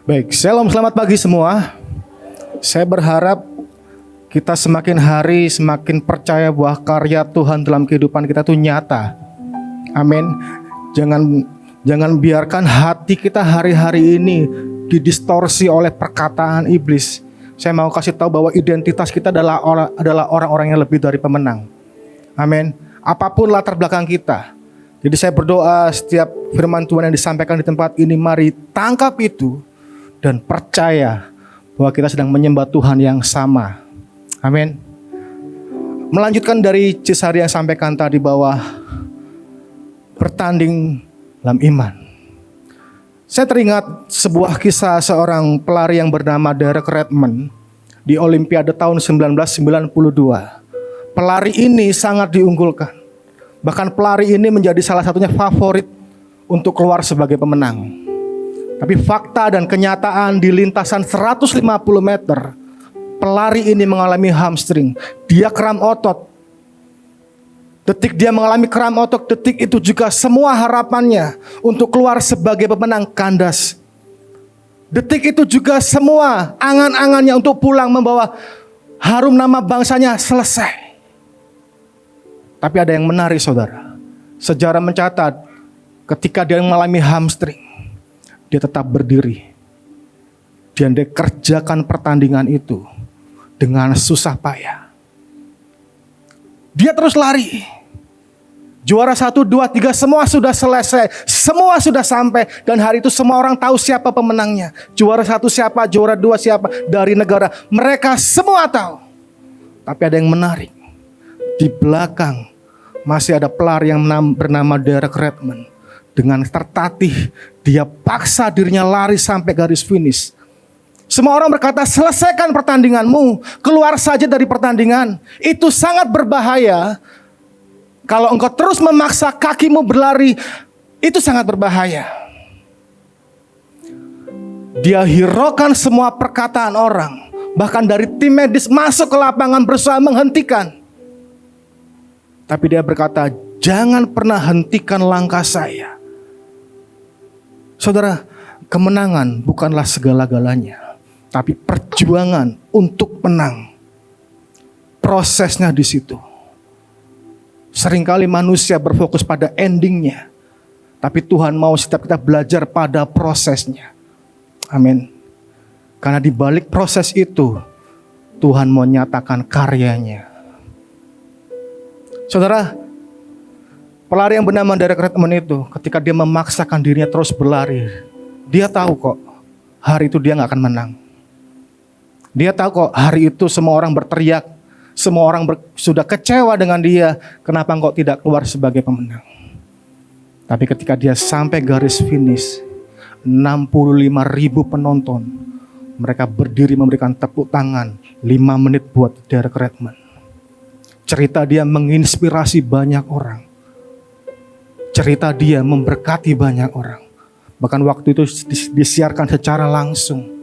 Baik, selamat pagi semua. Saya berharap kita semakin hari semakin percaya bahwa karya Tuhan dalam kehidupan kita itu nyata. Amin. Jangan biarkan hati kita hari-hari ini didistorsi oleh perkataan iblis. Saya mau kasih tahu bahwa identitas kita adalah orang-orang yang lebih dari pemenang. Amin. Apapun latar belakang kita. Jadi saya berdoa setiap firman Tuhan yang disampaikan di tempat ini, mari tangkap itu dan percaya bahwa kita sedang menyembah Tuhan yang sama. Amin. Melanjutkan dari Cisari yang sampaikan tadi bahwa bertanding dalam iman. Saya teringat sebuah kisah seorang pelari yang bernama Derek Redmond di Olimpiade tahun 1992. Pelari ini sangat diunggulkan. Bahkan pelari ini menjadi salah satunya favorit untuk keluar sebagai pemenang. Tapi fakta dan kenyataan di lintasan 150 meter, pelari ini mengalami hamstring. Dia kram otot. Detik dia mengalami kram otot, detik itu juga semua harapannya untuk keluar sebagai pemenang kandas. Detik itu juga semua angan-angannya untuk pulang membawa harum nama bangsanya selesai. Tapi ada yang menarik saudara. Sejarah mencatat ketika dia mengalami hamstring, dia tetap berdiri. Dan dia kerjakan pertandingan itu dengan susah payah. Dia terus lari. Juara 1, 2, 3 semua sudah selesai. Semua sudah sampai. Dan hari itu semua orang tahu siapa pemenangnya. Juara 1 siapa, juara 2 siapa, dari negara. Mereka semua tahu. Tapi ada yang menarik. Di belakang masih ada pelari yang bernama Derek Redmond. Dengan tertatih dia paksa dirinya lari sampai garis finish. Semua orang berkata, selesaikan pertandinganmu, keluar saja dari pertandingan. Itu sangat berbahaya. Kalau engkau terus memaksa kakimu berlari, itu sangat berbahaya. Dia hiraukan semua perkataan orang. Bahkan dari tim medis masuk ke lapangan berusaha menghentikan. Tapi dia berkata, jangan pernah hentikan langkah saya. Saudara, kemenangan bukanlah segala-galanya. Tapi perjuangan untuk menang. Prosesnya di situ. Seringkali manusia berfokus pada endingnya. Tapi Tuhan mau setiap kita belajar pada prosesnya. Amin. Karena di balik proses itu, Tuhan mau nyatakan karyanya. Saudara, pelari yang bernama Derek Redmond itu ketika dia memaksakan dirinya terus berlari, dia tahu kok hari itu dia gak akan menang. Dia tahu kok hari itu semua orang berteriak, semua orang sudah kecewa dengan dia, kenapa engkau tidak keluar sebagai pemenang. Tapi ketika dia sampai garis finish, 65.000 penonton, mereka berdiri memberikan tepuk tangan 5 menit buat Derek Redmond. Cerita dia menginspirasi banyak orang. Cerita dia memberkati banyak orang. Bahkan waktu itu disiarkan secara langsung.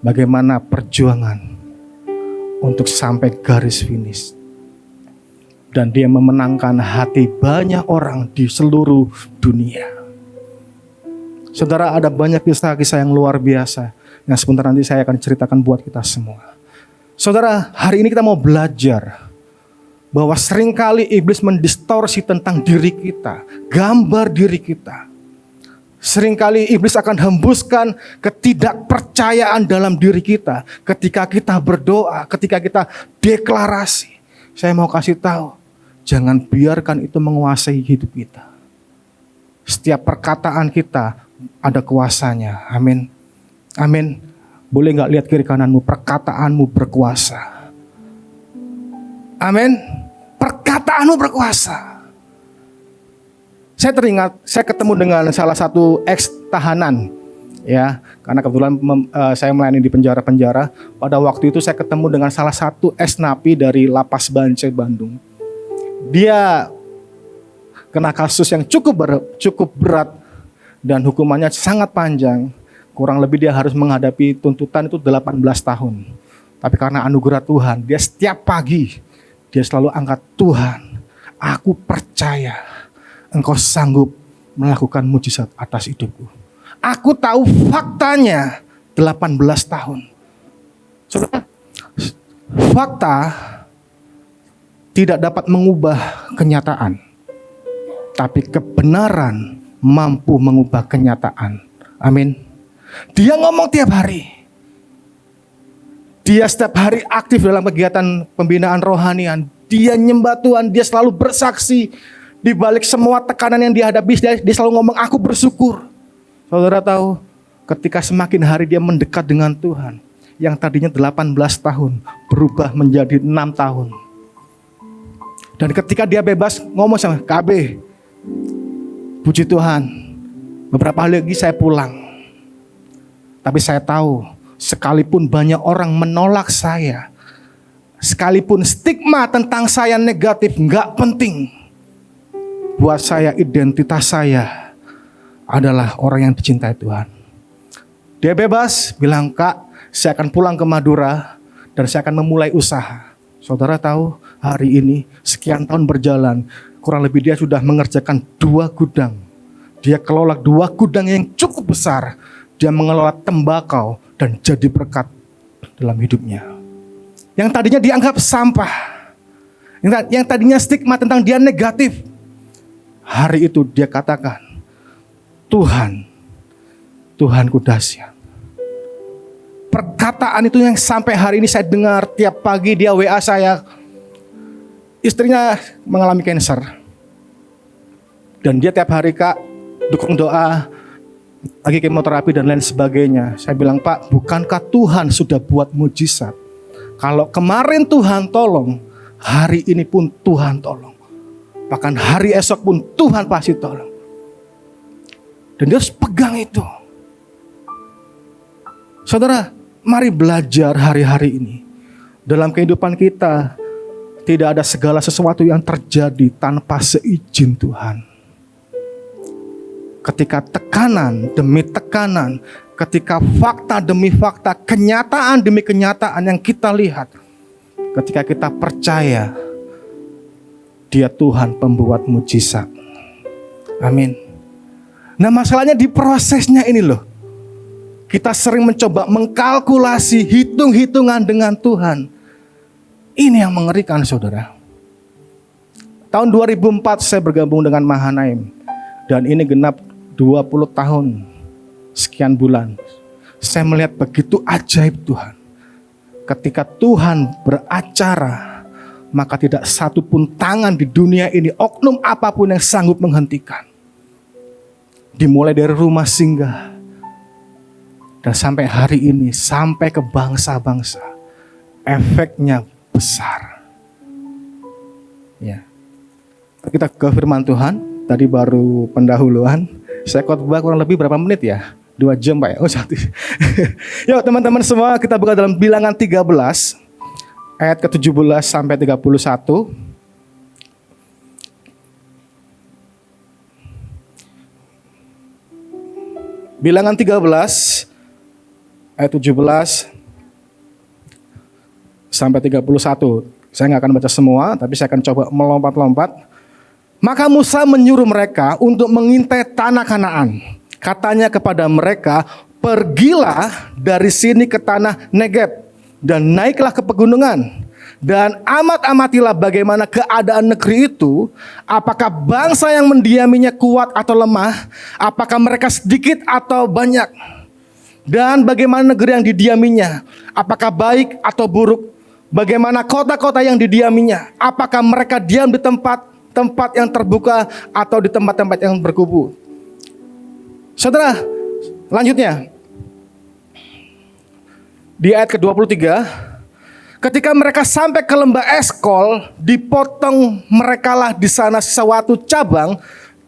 Bagaimana perjuangan untuk sampai garis finish. Dan dia memenangkan hati banyak orang di seluruh dunia. Saudara, ada banyak kisah-kisah yang luar biasa. Yang sebentar nanti saya akan ceritakan buat kita semua. Saudara, hari ini kita mau belajar bahwa seringkali iblis mendistorsi tentang diri kita, gambar diri kita. Seringkali iblis akan hembuskan ketidakpercayaan dalam diri kita ketika kita berdoa, ketika kita deklarasi. Saya mau kasih tahu, jangan biarkan itu menguasai hidup kita. Setiap perkataan kita ada kuasanya. Amin. Amin. Boleh gak lihat kiri kananmu, perkataanmu berkuasa. Amin. Perkataanmu berkuasa. Saya teringat, saya ketemu dengan salah satu ex-tahanan. Ya, karena kebetulan saya melayani di penjara-penjara. Pada waktu itu saya ketemu dengan salah satu ex-napi dari Lapas Bancai, Bandung. Dia kena kasus yang cukup berat dan hukumannya sangat panjang. Kurang lebih dia harus menghadapi tuntutan itu 18 tahun. Tapi karena anugerah Tuhan, dia setiap pagi dia selalu angkat, Tuhan, aku percaya Engkau sanggup melakukan mujizat atas hidupku. Aku tahu faktanya 18 tahun. Saudara, fakta tidak dapat mengubah kenyataan, tapi kebenaran mampu mengubah kenyataan. Amin. Dia ngomong tiap hari. Dia setiap hari aktif dalam kegiatan pembinaan rohanian. Dia nyembah Tuhan, dia selalu bersaksi. Di balik semua tekanan yang dihadapi, dia selalu ngomong, aku bersyukur. Saudara tahu, ketika semakin hari dia mendekat dengan Tuhan, yang tadinya 18 tahun berubah menjadi 6 tahun. Dan ketika dia bebas ngomong sama KB, puji Tuhan, beberapa hari lagi saya pulang. Tapi saya tahu, sekalipun banyak orang menolak saya, sekalipun stigma tentang saya negatif, gak penting. Buat saya, identitas saya adalah orang yang dicintai Tuhan. Dia bebas, bilang, Kak, saya akan pulang ke Madura dan saya akan memulai usaha. Saudara tahu, hari ini sekian tahun berjalan, kurang lebih dia sudah mengerjakan 2 gudang. Dia kelola 2 gudang yang cukup besar. Dia mengelola tembakau dan jadi berkat dalam hidupnya. Yang tadinya dianggap sampah, yang tadinya stigma tentang dia negatif, hari itu dia katakan, Tuhanku dahsyat. Perkataan itu yang sampai hari ini saya dengar tiap pagi dia WA saya. Istrinya mengalami kanker. Dan dia tiap hari, Kak, dukung doa, lagi kemoterapi dan lain sebagainya. Saya bilang, Pak, bukankah Tuhan sudah buat mujizat? Kalau kemarin Tuhan tolong, hari ini pun Tuhan tolong. Bahkan hari esok pun Tuhan pasti tolong. Dan dia harus pegang itu. Saudara, mari belajar hari-hari ini. Dalam kehidupan kita, tidak ada segala sesuatu yang terjadi tanpa seizin Tuhan. Ketika tekanan demi tekanan, ketika fakta demi fakta, kenyataan demi kenyataan yang kita lihat, ketika kita percaya, Dia Tuhan pembuat mujizat. Amin. Nah, masalahnya di prosesnya ini loh. Kita sering mencoba mengkalkulasi, hitung-hitungan dengan Tuhan. Ini yang mengerikan, saudara. Tahun 2004 saya bergabung dengan Mahanaim. Dan ini genap 20 tahun, sekian bulan. Saya melihat begitu ajaib Tuhan. Ketika Tuhan beracara, maka tidak satu pun tangan di dunia ini, oknum apapun yang sanggup menghentikan. Dimulai dari rumah singgah. Dan sampai hari ini, sampai ke bangsa-bangsa. Efeknya besar. Ya. Kita ke firman Tuhan. Tadi baru pendahuluan. Saya khotbah kurang lebih berapa menit ya? 2 jam Pak ya? Oh 1. Yuk teman-teman semua, kita buka dalam Bilangan 13. Ayat ke-17 sampai 31. Bilangan 13 ayat 17 sampai 31. Saya nggak akan baca semua, tapi saya akan coba melompat-lompat. Maka Musa menyuruh mereka untuk mengintai tanah Kanaan. Katanya kepada mereka, pergilah dari sini ke tanah Negeb dan naiklah ke pegunungan. Dan amat-amatilah bagaimana keadaan negeri itu, apakah bangsa yang mendiaminya kuat atau lemah, apakah mereka sedikit atau banyak. Dan bagaimana negeri yang didiaminya, apakah baik atau buruk. Bagaimana kota-kota yang didiaminya, apakah mereka diam di tempat yang terbuka atau di tempat-tempat yang berkubu. Saudara, lanjutnya. Di ayat ke-23, ketika mereka sampai ke lembah Eskol, dipotong merekalah di sana suatu cabang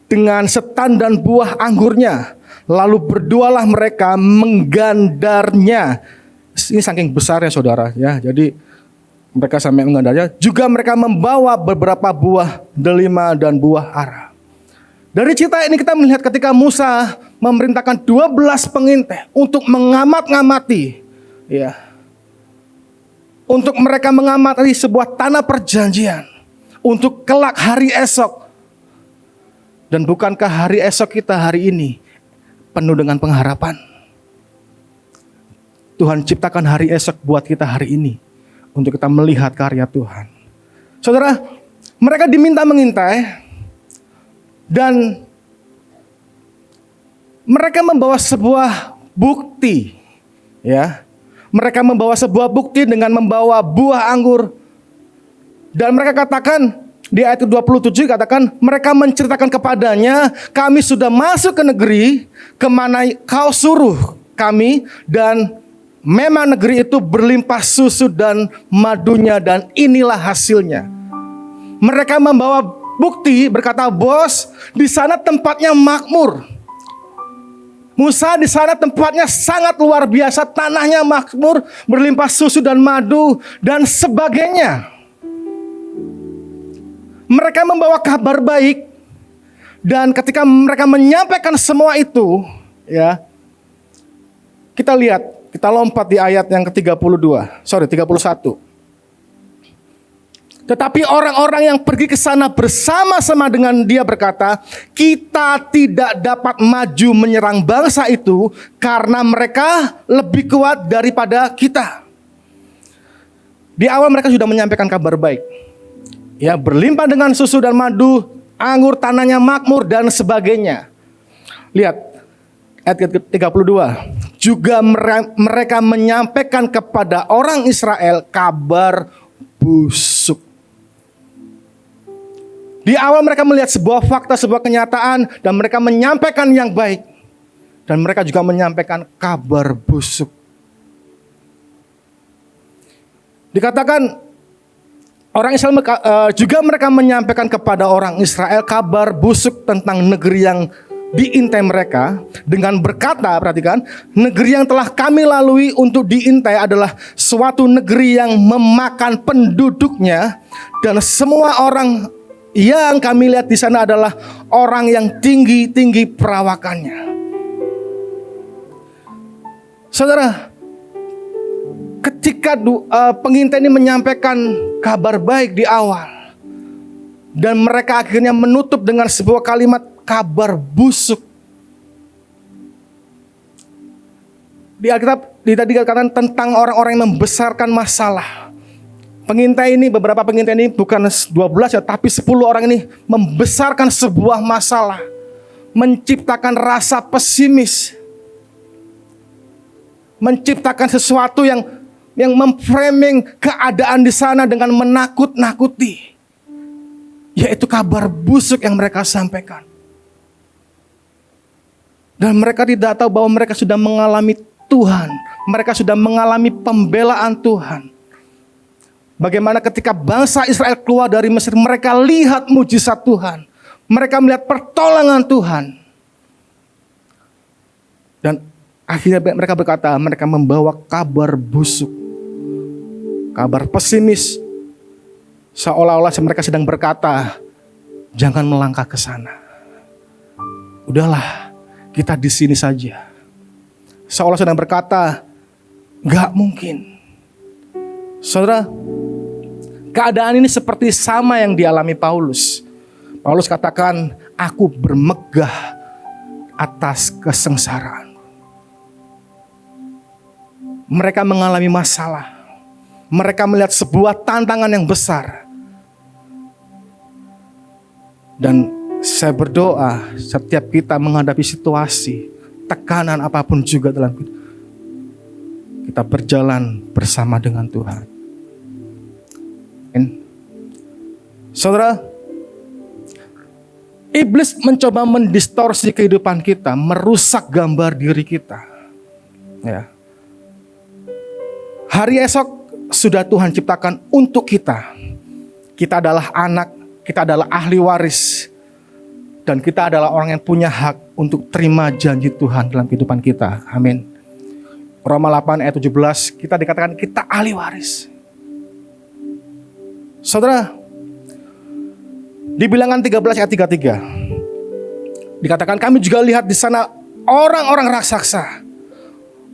dengan setan dan buah anggurnya. Lalu berdualah mereka menggandarnya. Ini saking besarnya saudara ya. Jadi mereka sampai menggandarnya. Juga mereka membawa beberapa buah delima dan buah ara. Dari cerita ini kita melihat ketika Musa memerintahkan 12 pengintai untuk mengamati ya. Untuk mereka mengamati sebuah tanah perjanjian untuk kelak hari esok. Dan bukankah hari esok kita hari ini penuh dengan pengharapan. Tuhan ciptakan hari esok buat kita hari ini, untuk kita melihat karya Tuhan. Saudara, mereka diminta mengintai, dan mereka membawa sebuah bukti. Ya, mereka membawa sebuah bukti dengan membawa buah anggur. Dan mereka katakan, di ayat 27 katakan, mereka menceritakan kepadanya, kami sudah masuk ke negeri kemana kau suruh kami, dan memang negeri itu berlimpah susu dan madunya, dan inilah hasilnya. Mereka membawa bukti, berkata, bos, di sana tempatnya makmur. Musa, di sana tempatnya sangat luar biasa, tanahnya makmur, berlimpah susu dan madu, dan sebagainya. Mereka membawa kabar baik, dan ketika mereka menyampaikan semua itu, ya, kita lihat, kita lompat di ayat yang ke-31. Tetapi orang-orang yang pergi ke sana bersama-sama dengan dia berkata, kita tidak dapat maju menyerang bangsa itu karena mereka lebih kuat daripada kita. Di awal mereka sudah menyampaikan kabar baik. Ya, berlimpah dengan susu dan madu, anggur tanahnya makmur dan sebagainya. Lihat ayat 32. Juga mereka menyampaikan kepada orang Israel kabar busuk. Di awal mereka melihat sebuah fakta, sebuah kenyataan, dan mereka menyampaikan yang baik. Dan mereka juga menyampaikan kabar busuk. Dikatakan orang Israel juga mereka menyampaikan kepada orang Israel kabar busuk tentang negeri yang diintai mereka, dengan berkata, perhatikan, negeri yang telah kami lalui untuk diintai adalah suatu negeri yang memakan penduduknya, dan semua orang yang kami lihat di sana adalah orang yang tinggi-tinggi perawakannya. Saudara, ketika pengintai ini menyampaikan kabar baik di awal, dan mereka akhirnya menutup dengan sebuah kalimat kabar busuk. Di Alkitab dikatakan tentang orang-orang yang membesarkan masalah. Pengintai ini, beberapa pengintai ini bukan 12 ya, tapi 10 orang ini membesarkan sebuah masalah, menciptakan rasa pesimis, menciptakan sesuatu yang memframing keadaan di sana dengan menakut-nakuti, yaitu kabar busuk yang mereka sampaikan. Dan mereka tidak tahu bahwa mereka sudah mengalami Tuhan, mereka sudah mengalami pembelaan Tuhan. Bagaimana ketika bangsa Israel keluar dari Mesir, mereka lihat mujizat Tuhan, mereka melihat pertolongan Tuhan. Dan akhirnya mereka berkata, mereka membawa kabar busuk, kabar pesimis, seolah-olah mereka sedang berkata, jangan melangkah ke sana. Udahlah, kita di sini saja. Seolah sedang berkata, gak mungkin. Saudara, keadaan ini seperti sama yang dialami Paulus. Paulus katakan, aku bermegah atas kesengsaraan. Mereka mengalami masalah. Mereka melihat sebuah tantangan yang besar. Dan saya berdoa setiap kita menghadapi situasi, tekanan apapun juga dalam hidup, kita berjalan bersama dengan Tuhan. Saudara, iblis mencoba mendistorsi kehidupan kita, merusak gambar diri kita. Ya. Hari esok sudah Tuhan ciptakan untuk kita. Kita adalah anak, kita adalah ahli waris, dan kita adalah orang yang punya hak untuk terima janji Tuhan dalam kehidupan kita. Amin. Roma 8 ayat 17, kita dikatakan kita ahli waris. Saudara, di Bilangan 13 ayat 33, dikatakan kami juga lihat di sana orang-orang raksasa,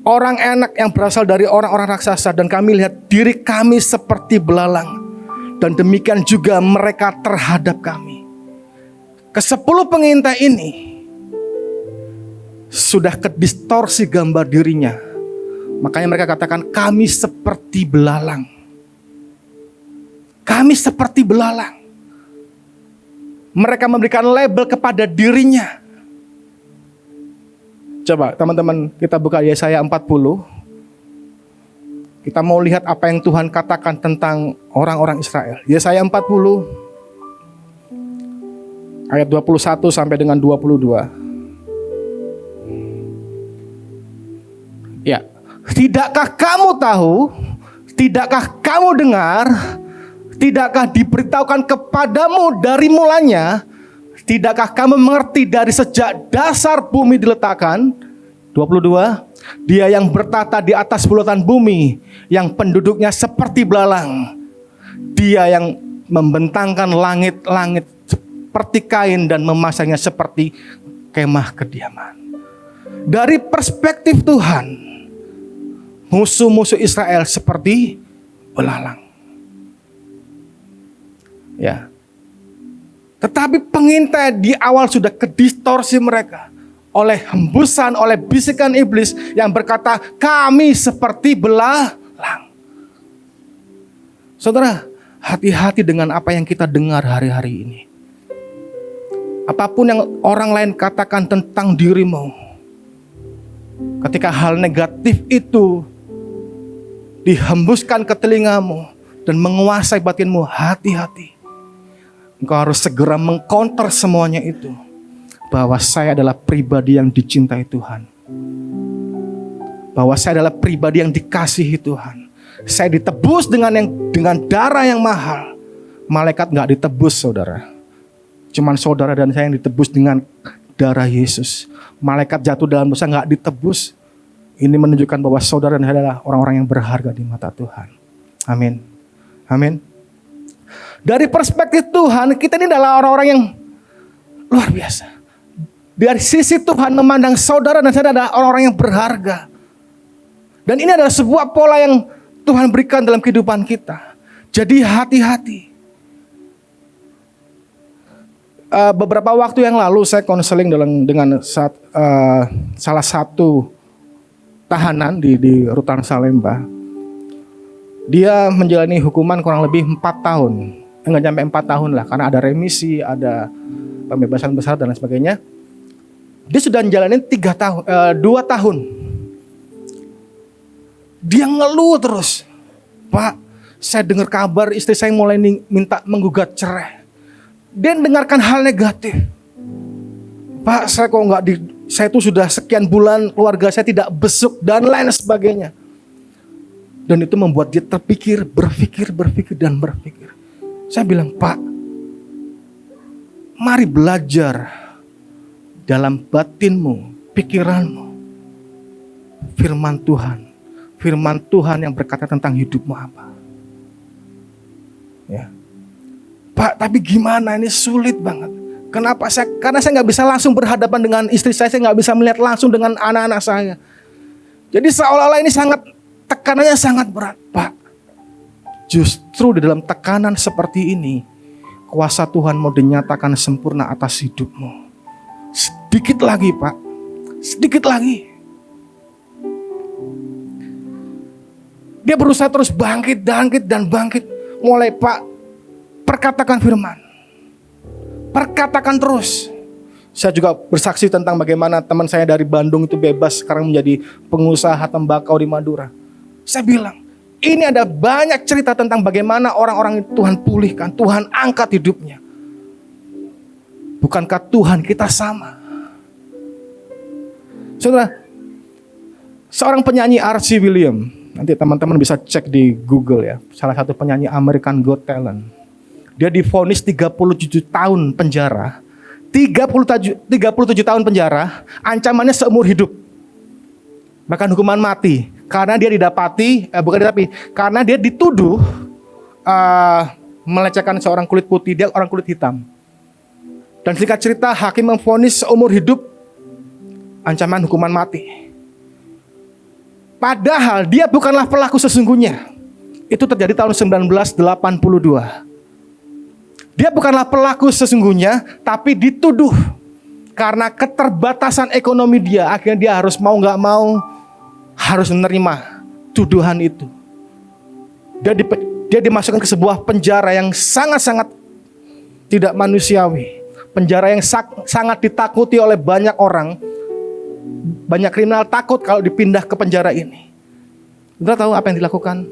orang enak yang berasal dari orang-orang raksasa, dan kami lihat diri kami seperti belalang, dan demikian juga mereka terhadap kami. Ke-10 pengintai ini sudah kedistorsi gambar dirinya. Makanya mereka katakan, kami seperti belalang. Kami seperti belalang. Mereka memberikan label kepada dirinya. Coba teman-teman kita buka Yesaya 40. Kita mau lihat apa yang Tuhan katakan tentang orang-orang Israel. Yesaya 40 ayat 21 sampai dengan 22. Ya, tidakkah kamu tahu? Tidakkah kamu dengar? Tidakkah diberitahukan kepadamu dari mulanya? Tidakkah kamu mengerti dari sejak dasar bumi diletakkan? 22. Dia yang bertata di atas bulatan bumi, yang penduduknya seperti belalang. Dia yang membentangkan langit-langit seperti kain dan memasangnya seperti kemah kediaman. Dari perspektif Tuhan, musuh-musuh Israel seperti belalang. Ya. Tetapi pengintai di awal sudah kedistorsi mereka oleh hembusan, oleh bisikan iblis yang berkata, kami seperti belalang. Saudara, hati-hati dengan apa yang kita dengar hari-hari ini. Apapun yang orang lain katakan tentang dirimu, ketika hal negatif itu dihembuskan ke telingamu dan menguasai batinmu, hati-hati. Engkau harus segera mengcounter semuanya itu. Bahwa saya adalah pribadi yang dicintai Tuhan. Bahwa saya adalah pribadi yang dikasihi Tuhan. Saya ditebus dengan darah yang mahal. Malaikat gak ditebus, saudara. Cuman saudara dan saya yang ditebus dengan darah Yesus. Malaikat jatuh dalam dosa gak ditebus. Ini menunjukkan bahwa saudara dan saya adalah orang-orang yang berharga di mata Tuhan. Amin. Amin. Dari perspektif Tuhan, kita ini adalah orang-orang yang luar biasa. Dari sisi Tuhan memandang saudara dan saya adalah orang-orang yang berharga. Dan ini adalah sebuah pola yang Tuhan berikan dalam kehidupan kita. Jadi hati-hati. Beberapa waktu yang lalu saya konseling dengan salah satu tahanan di Rutan Salemba. Dia menjalani hukuman kurang lebih 4 tahun. Enggak sampai 4 tahun lah, karena ada remisi, ada pembebasan besar dan lain sebagainya. Dia sudah menjalani 2 tahun. Dia ngeluh terus. Pak, saya dengar kabar istri saya mulai minta menggugat cerai. Dia dengarkan hal negatif. Pak, saya tuh sudah sekian bulan keluarga saya tidak besuk dan lain sebagainya. Dan itu membuat dia terpikir, berpikir dan berpikir. Saya bilang, Pak, mari belajar dalam batinmu, pikiranmu, firman Tuhan. Firman Tuhan yang berkata tentang hidupmu apa. Ya. Pak, tapi gimana, ini sulit banget. Kenapa? Karena saya gak bisa langsung berhadapan dengan istri saya gak bisa melihat langsung dengan anak-anak saya. Jadi seolah-olah ini tekanannya sangat berat, Pak. Justru di dalam tekanan seperti ini, kuasa Tuhan mau dinyatakan sempurna atas hidupmu. Sedikit lagi, Pak. Sedikit lagi. Dia berusaha terus bangkit. Mulai, Pak, perkatakan firman. Perkatakan terus. Saya juga bersaksi tentang bagaimana teman saya dari Bandung itu bebas sekarang menjadi pengusaha tembakau di Madura. Saya bilang, ini ada banyak cerita tentang bagaimana orang-orang Tuhan pulihkan, Tuhan angkat hidupnya. Bukankah Tuhan kita sama? Saudara, seorang penyanyi R.C. William, nanti teman-teman bisa cek di Google ya, salah satu penyanyi American Got Talent. Dia divonis 37 tahun penjara. 37 tahun penjara, ancamannya seumur hidup. Bahkan hukuman mati. Karena dia karena dia dituduh melecehkan seorang kulit putih, dia orang kulit hitam. Dan singkat cerita, hakim memvonis seumur hidup, ancaman hukuman mati. Padahal dia bukanlah pelaku sesungguhnya. Itu terjadi tahun 1982. Dia bukanlah pelaku sesungguhnya, tapi dituduh karena keterbatasan ekonomi dia, akhirnya dia harus mau gak mau harus menerima tuduhan itu. Dia dimasukkan ke sebuah penjara yang sangat-sangat tidak manusiawi. Penjara yang sangat ditakuti oleh banyak orang. Banyak kriminal takut kalau dipindah ke penjara ini. Saudara tahu apa yang dilakukan?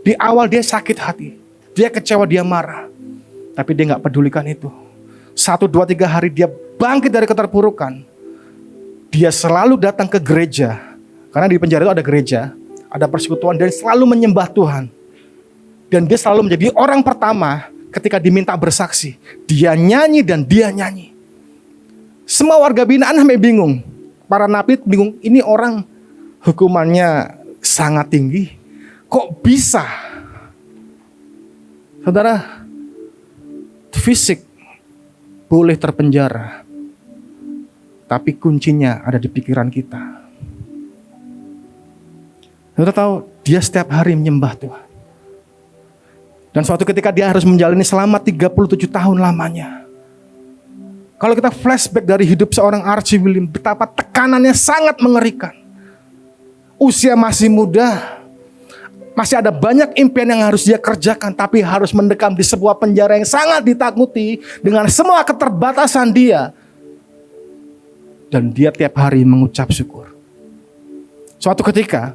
Di awal dia sakit hati, dia kecewa, dia marah. Tapi dia gak pedulikan itu. 1, 2, 3 hari dia bangkit dari keterpurukan. Dia selalu datang ke gereja. Karena di penjara itu ada gereja, ada persekutuan, dan selalu menyembah Tuhan. Dan dia selalu menjadi orang pertama ketika diminta bersaksi. Dia nyanyi dan dia nyanyi. Semua warga binaan sampai bingung. Para napi bingung, ini orang hukumannya sangat tinggi. Kok bisa? Saudara, fisik boleh terpenjara, tapi kuncinya ada di pikiran kita. Saudara tahu, dia setiap hari menyembah Tuhan. Dan suatu ketika dia harus menjalani selama 37 tahun lamanya. Kalau kita flashback dari hidup seorang Archie William, betapa tekanannya sangat mengerikan. Usia masih muda, masih ada banyak impian yang harus dia kerjakan, tapi harus mendekam di sebuah penjara yang sangat ditakuti dengan semua keterbatasan dia. Dan dia tiap hari mengucap syukur. Suatu ketika,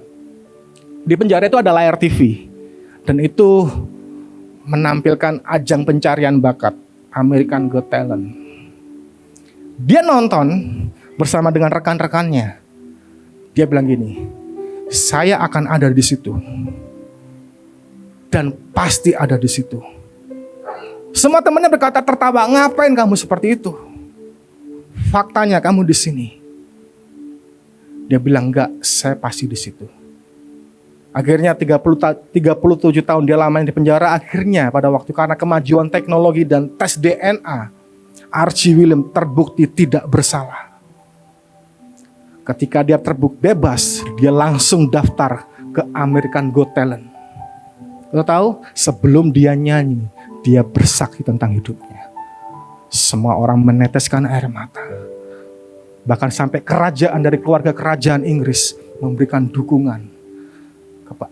di penjara itu ada layar TV. Dan itu menampilkan ajang pencarian bakat, American Got Talent. Dia nonton bersama dengan rekan-rekannya. Dia bilang gini, saya akan ada di situ. Dan pasti ada di situ. Semua temannya berkata tertawa, ngapain kamu seperti itu? Faktanya kamu di sini. Dia bilang enggak, saya pasti di situ. Akhirnya 37 tahun dia lamanya di penjara. Akhirnya pada waktu karena kemajuan teknologi dan tes DNA, Archie William terbukti tidak bersalah. Ketika dia terbukti bebas, dia langsung daftar ke American Got Talent. Lo tahu, sebelum dia nyanyi, dia bersaksi tentang hidupnya. Semua orang meneteskan air mata. Bahkan sampai kerajaan dari keluarga kerajaan Inggris memberikan dukungan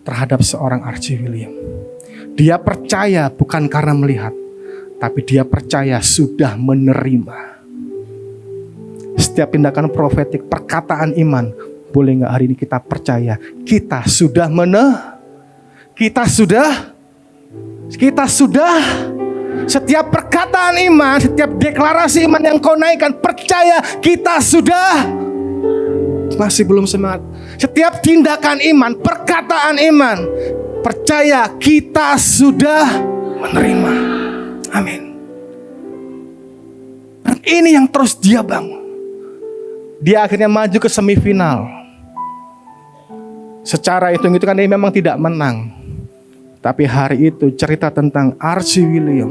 terhadap seorang Archie William. Dia percaya bukan karena melihat, tapi dia percaya sudah menerima. Setiap tindakan profetik, perkataan iman, boleh gak hari ini kita percaya kita sudah Kita sudah setiap perkataan iman, setiap deklarasi iman yang kau naikkan, percaya kita sudah. Masih belum semangat. Setiap tindakan iman, perkataan iman, percaya kita sudah menerima. Amin. Dan ini yang terus dia bangun. Dia akhirnya maju ke semifinal. Secara hitung-hitungan dia memang tidak menang. Tapi hari itu cerita tentang Archie William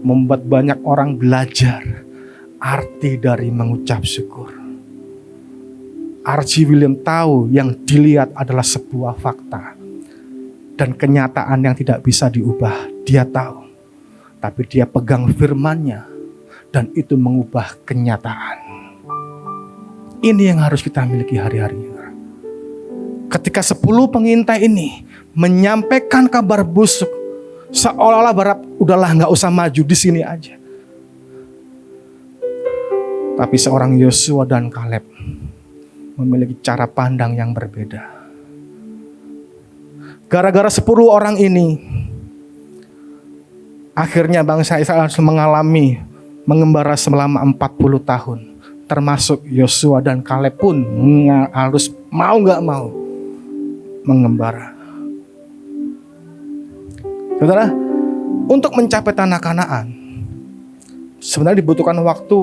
membuat banyak orang belajar arti dari mengucap syukur. Archie William tahu yang dilihat adalah sebuah fakta dan kenyataan yang tidak bisa diubah. Dia tahu, tapi dia pegang firman-Nya dan itu mengubah kenyataan. Ini yang harus kita miliki hari-hari ini. Ketika 10 pengintai ini menyampaikan kabar busuk, seolah-olah Barat udahlah nggak usah maju di sini aja. Tapi seorang Yosua dan Kaleb memiliki cara pandang yang berbeda. Gara-gara 10 orang ini, akhirnya bangsa Israel harus mengalami mengembara selama 40 tahun. Termasuk Yosua dan Kaleb pun harus mau nggak mau mengembara. Saudara, untuk mencapai tanah Kanaan sebenarnya dibutuhkan waktu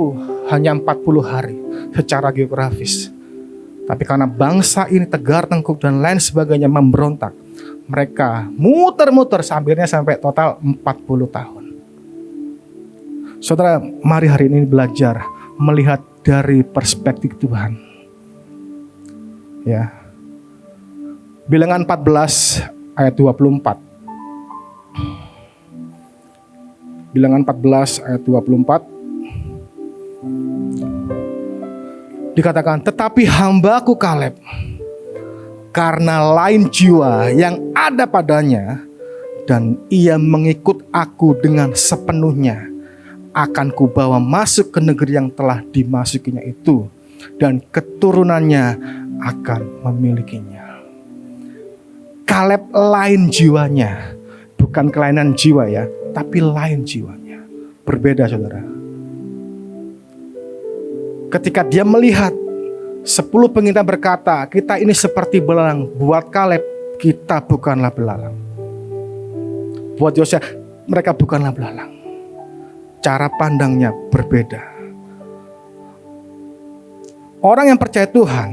hanya 40 hari secara geografis. Tapi karena bangsa ini tegar tengkuk dan lain sebagainya memberontak, mereka muter-muter sampai total 40 tahun. Saudara, mari hari ini belajar melihat dari perspektif Tuhan. Ya. Bilangan 14 ayat 24. Bilangan 14 ayat 24. Dikatakan, tetapi hambaku Kaleb, karena lain jiwa yang ada padanya, dan ia mengikut aku dengan sepenuhnya, akan kubawa masuk ke negeri yang telah dimasukinya itu, dan keturunannya akan memilikinya. Kaleb lain jiwanya, bukan kelainan jiwa ya, tapi lain jiwanya. Berbeda saudara. Ketika dia melihat 10 pengintai berkata, kita ini seperti belalang. Buat Kaleb, kita bukanlah belalang. Buat Yosua, mereka bukanlah belalang. Cara pandangnya berbeda. Orang yang percaya Tuhan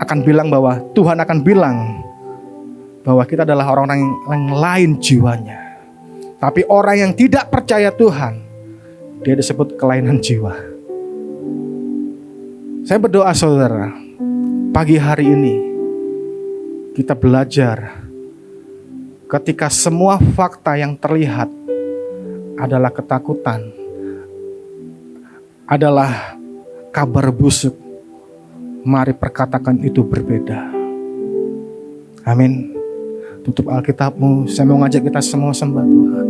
akan bilang bahwa Tuhan akan bilang bahwa kita adalah orang-orang yang lain jiwanya. Tapi orang yang tidak percaya Tuhan, dia disebut kelainan jiwa. Saya berdoa saudara, pagi hari ini kita belajar ketika semua fakta yang terlihat adalah ketakutan, adalah kabar busuk, mari perkatakan itu berbeda. Amin. Tutup Alkitabmu, saya mau ngajak kita semua sembah Tuhan.